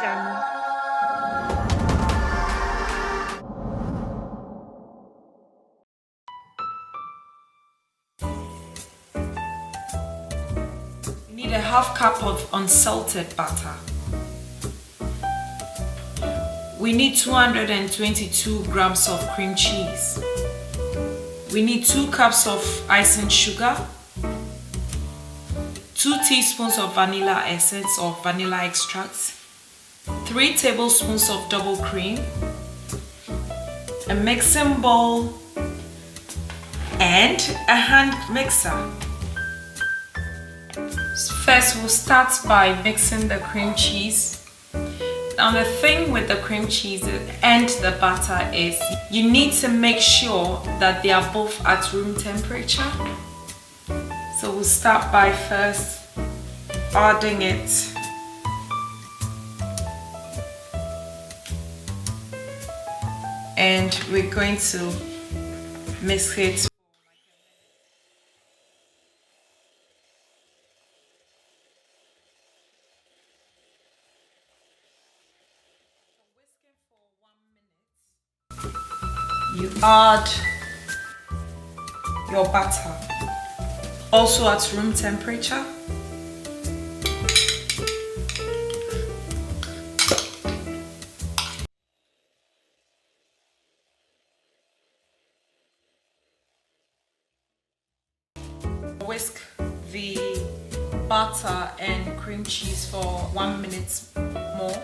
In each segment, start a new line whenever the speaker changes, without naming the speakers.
We need a half cup of unsalted butter. We need 222 grams of cream cheese. We need 2 cups of icing sugar, 2 teaspoons of vanilla essence or vanilla extract, 3 tablespoons of double cream, a mixing bowl, and a hand mixer. First, we'll start by mixing the cream cheese. Now the thing with the cream cheese and the butter is you need to make sure that they are both at room temperature. So we'll start by first adding it. And we're going to mix it. You add your butter, also at room temperature. Whisk the butter and cream cheese for 1 minute more.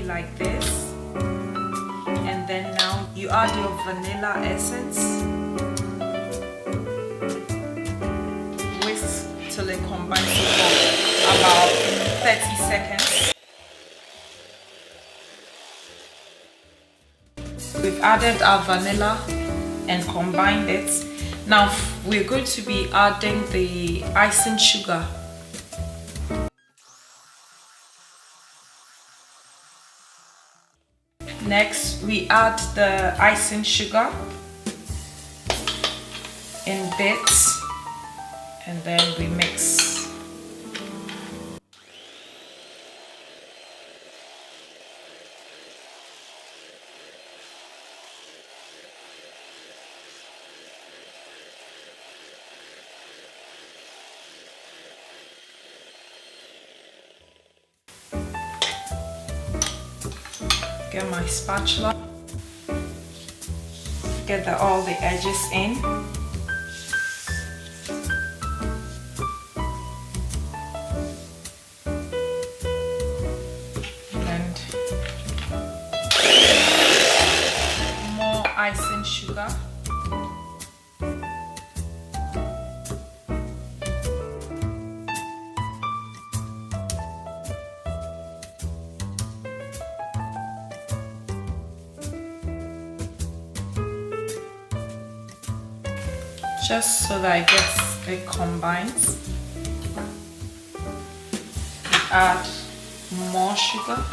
Like this, and then now you add your vanilla essence. Whisk till it combines for about 30 seconds. We've added our vanilla and combined it. Now we're going to be adding the icing sugar. Next, we add the icing sugar in bits, and then we mix. Get my spatula, get all the edges in. And more icing sugar. Just so that it combines. We add more sugar.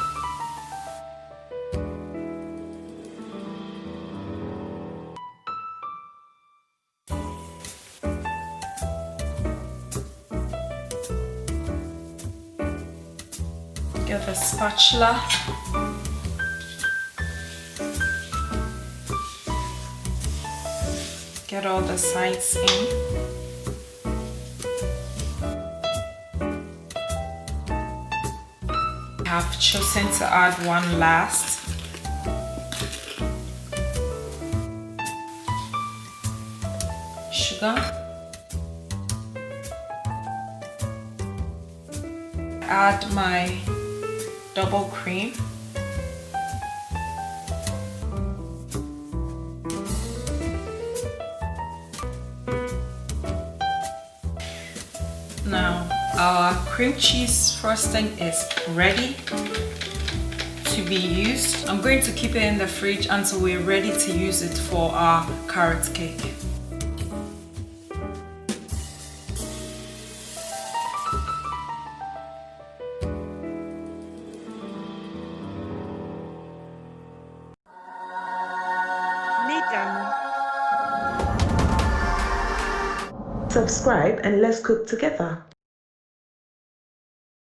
Get the spatula. Get all the sides in. I have chosen to add one last. Sugar. Add my double cream. Now our cream cheese frosting is ready to be used. I'm going to keep it in the fridge until we're ready to use it for our carrot cake.
Subscribe and let's cook together.